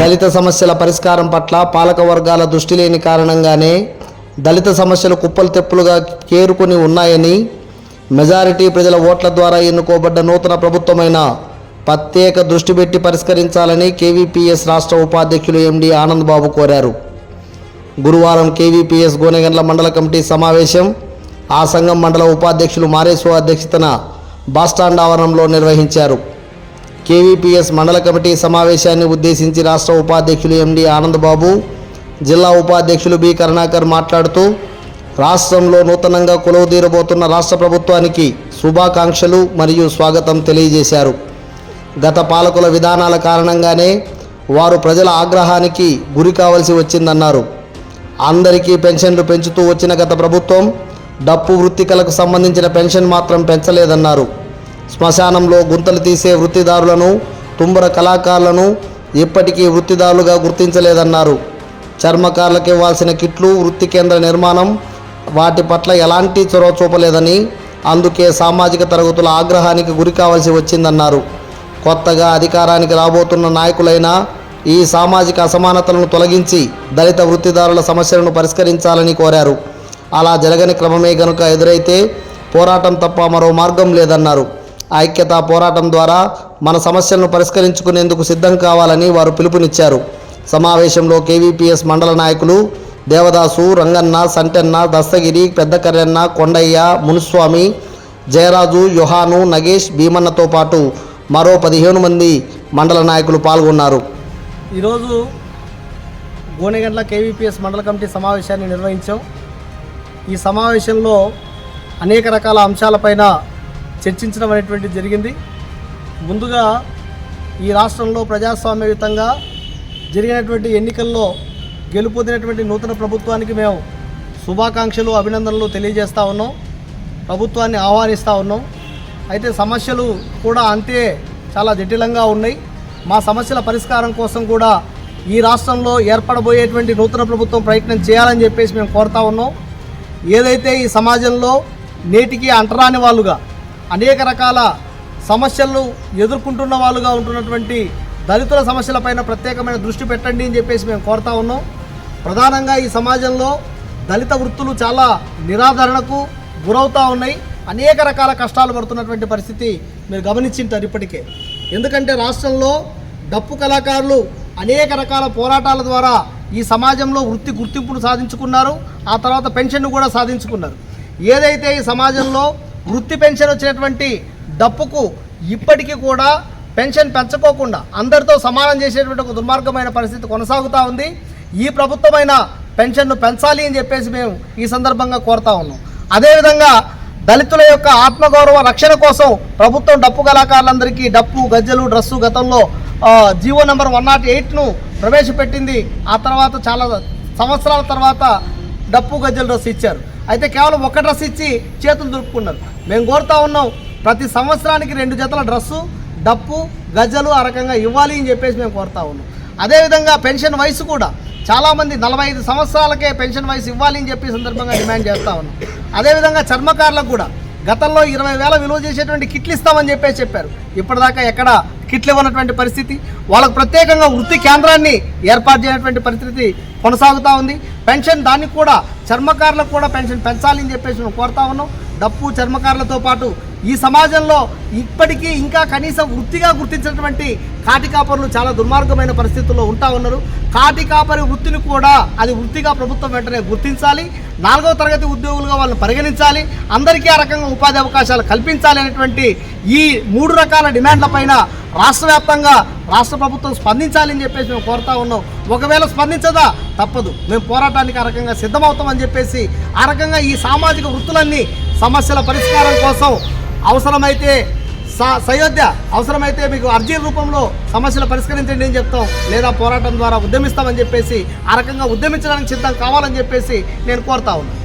దళిత సమస్యల పరిష్కారం పట్ల పాలక వర్గాల దృష్టి లేని కారణంగానే దళిత సమస్యలు కుప్పలు తెప్పులుగా చేరుకొని ఉన్నాయని, మెజారిటీ ప్రజల ఓట్ల ద్వారా ఎన్నుకోబడ్డ నూతన ప్రభుత్వమైన ప్రత్యేక దృష్టి పెట్టి పరిష్కరించాలని కేవీపీఎస్ రాష్ట్ర ఉపాధ్యక్షులు ఎండి ఆనంద్ బాబు కోరారు. గురువారం కేవీపీఎస్ గోనెగండ్ల మండల కమిటీ సమావేశం ఆ సంఘం మండల ఉపాధ్యక్షులు మారేశ్వ అధ్యక్షతన బస్టాండ్ ఆవరణంలో నిర్వహించారు. కేవీపీఎస్ మండల కమిటీ సమావేశాన్ని ఉద్దేశించి రాష్ట్ర ఉపాధ్యక్షులు ఎండి ఆనంద్ బాబు, జిల్లా ఉపాధ్యక్షులు బి కరుణాకర్ మాట్లాడుతూ రాష్ట్రంలో నూతనంగా కొలువుదీరబోతున్న రాష్ట్ర ప్రభుత్వానికి శుభాకాంక్షలు మరియు స్వాగతం తెలియజేశారు. గత పాలకుల విధానాల కారణంగానే వారు ప్రజల ఆగ్రహానికి గురి కావాల్సి వచ్చిందన్నారు. అందరికీ పెన్షన్లు పెంచుతూ వచ్చిన గత ప్రభుత్వం డప్పు వృత్తికలకు సంబంధించిన పెన్షన్ మాత్రం పెంచలేదన్నారు. శ్మశానంలో గుంతలు తీసే వృత్తిదారులను, తుంబర కళాకారులను ఇప్పటికీ వృత్తిదారులుగా గుర్తించలేదన్నారు. చర్మకారులకు ఇవ్వాల్సిన కిట్లు, వృత్తి కేంద్ర నిర్మాణం వాటి పట్ల ఎలాంటి చొరవ చూపలేదని, అందుకే సామాజిక తరగతుల ఆగ్రహానికి గురి కావాల్సి వచ్చిందన్నారు. కొత్తగా అధికారానికి రాబోతున్న నాయకులైన ఈ సామాజిక అసమానతలను తొలగించి దళిత వృత్తిదారుల సమస్యలను పరిష్కరించాలని కోరారు. అలా జరగని క్రమమే గనుక ఎదురైతే పోరాటం తప్ప మరో మార్గం లేదన్నారు. ఐక్యతా పోరాటం ద్వారా మన సమస్యలను పరిష్కరించుకునేందుకు సిద్ధం కావాలని వారు పిలుపునిచ్చారు. సమావేశంలో కేవీపీఎస్ మండల నాయకులు దేవదాసు, రంగన్న, సంటెన్న, దస్తగిరి, పెద్ద కర్రెన్న, కొండయ్య, మునుస్వామి, జయరాజు, యోహాను, నగేష్, భీమన్నతో పాటు మరో 15 మంది మండల నాయకులు పాల్గొన్నారు. ఈరోజు గోనెగండ్ల కేవీపీఎస్ మండల కమిటీ సమావేశాన్ని నిర్వహించాం. ఈ సమావేశంలో అనేక రకాల అంశాలపైన చర్చించడం అనేటువంటిది జరిగింది. ముందుగా ఈ రాష్ట్రంలో ప్రజాస్వామ్యయుతంగా జరిగినటువంటి ఎన్నికల్లో గెలుపొందినటువంటి నూతన ప్రభుత్వానికి మేము శుభాకాంక్షలు, అభినందనలు తెలియజేస్తూ ఉన్నాం. ప్రభుత్వాన్ని ఆహ్వానిస్తూ ఉన్నాం. అయితే సమస్యలు కూడా అంతే చాలా జటిలంగా ఉన్నాయి. మా సమస్యల పరిష్కారం కోసం కూడా ఈ రాష్ట్రంలో ఏర్పడబోయేటువంటి నూతన ప్రభుత్వం ప్రయత్నం చేయాలని చెప్పేసి మేము కోరుతా ఉన్నాం. ఏదైతే ఈ సమాజంలో నేటికి అంటరాని వాళ్ళుగా అనేక రకాల సమస్యలను ఎదుర్కొంటున్న వాళ్ళుగా ఉంటున్నటువంటి దళితుల సమస్యలపైన ప్రత్యేకమైన దృష్టి పెట్టండి అని చెప్పేసి మేము కోరుతా ఉన్నాం. ప్రధానంగా ఈ సమాజంలో దళిత వృత్తులు చాలా నిరాదరణకు గురవుతూ ఉన్నాయి. అనేక రకాల కష్టాలు పడుతున్నటువంటి పరిస్థితి మీరు గమనించింటారు ఇప్పటికే. ఎందుకంటే రాష్ట్రంలో డప్పు కళాకారులు అనేక రకాల పోరాటాల ద్వారా ఈ సమాజంలో వృత్తి గుర్తింపును సాధించుకున్నారు. ఆ తర్వాత పెన్షన్ను కూడా సాధించుకున్నారు. ఏదైతే ఈ సమాజంలో వృత్తి పెన్షన్ వచ్చినటువంటి డప్పుకు ఇప్పటికీ కూడా పెన్షన్ పెంచుకోకుండా అందరితో సమానం చేసేటువంటి ఒక దుర్మార్గమైన పరిస్థితి కొనసాగుతూ ఉంది. ఈ ప్రభుత్వమైన పెన్షన్ను పెంచాలి అని చెప్పేసి మేము ఈ సందర్భంగా కోరుతా ఉన్నాం. అదేవిధంగా దళితుల యొక్క ఆత్మగౌరవ రక్షణ కోసం ప్రభుత్వం డప్పు కళాకారులందరికీ డప్పు, గజ్జలు, డ్రస్సు గతంలో జీవో నెంబర్ 108ను ప్రవేశపెట్టింది. ఆ తర్వాత చాలా సంవత్సరాల తర్వాత డప్పు, గజ్జలు డ్రస్సు ఇచ్చారు. అయితే కేవలం ఒక డ్రెస్ ఇచ్చి చేతులు దులుపుకున్నారు. మేము కోరుతా ఉన్నాం ప్రతి సంవత్సరానికి 2 జతల డ్రస్సు, డప్పు, గజ్జలు ఆ రకంగా ఇవ్వాలి అని చెప్పేసి మేము కోరుతా ఉన్నాం. అదేవిధంగా పెన్షన్ వయసు కూడా చాలామంది 45 సంవత్సరాలకే పెన్షన్ వయసు ఇవ్వాలి అని చెప్పి సందర్భంగా డిమాండ్ చేస్తూ ఉన్నాం. అదేవిధంగా చర్మకారులకు కూడా గతంలో 20,000 విలువ చేసేటువంటి కిట్లు ఇస్తామని చెప్పేసి చెప్పారు. ఇప్పటిదాకా ఎక్కడ కిట్లు ఇవ్వనటువంటి పరిస్థితి. వాళ్ళకు ప్రత్యేకంగా వృత్తి కేంద్రాన్ని ఏర్పాటు చేయనటువంటి పరిస్థితి కొనసాగుతూ ఉంది. పెన్షన్ దానికి కూడా చర్మకారులకు కూడా పెన్షన్ పెంచాలి అని చెప్పేసి మేము కోరుతా ఉన్నాం. డప్పు, చర్మకారులతో పాటు ఈ సమాజంలో ఇప్పటికీ ఇంకా కనీసం వృత్తిగా గుర్తించినటువంటి కాటి కాపరులు చాలా దుర్మార్గమైన పరిస్థితుల్లో ఉంటా ఉన్నారు. కాటి కాపరి వృత్తిని కూడా అది వృత్తిగా ప్రభుత్వం వెంటనే గుర్తించాలి. 4వ తరగతి ఉద్యోగులుగా వాళ్ళని పరిగణించాలి. అందరికీ ఆ రకంగా ఉపాధి అవకాశాలు కల్పించాలి అనేటువంటి ఈ 3 రకాల డిమాండ్లపైన రాష్ట్ర వ్యాప్తంగా రాష్ట్ర ప్రభుత్వం స్పందించాలని చెప్పేసి మేము కోరుతా ఉన్నాం. ఒకవేళ స్పందించదా తప్పదు, మేము పోరాటానికి ఆ రకంగా సిద్ధమవుతామని చెప్పేసి ఆ రకంగా ఈ సామాజిక వృత్తులన్నీ సమస్యల పరిష్కారం కోసం అవసరమైతే సయోధ్య అవసరమైతే మీకు అర్జీ రూపంలో సమస్యలు పరిష్కరించండి అని చెప్తాం, లేదా పోరాటం ద్వారా ఉద్యమిస్తామని చెప్పేసి ఆ రకంగా ఉద్యమించడానికి సిద్ధం కావాలని చెప్పేసి నేను కోరుతా ఉన్నాను.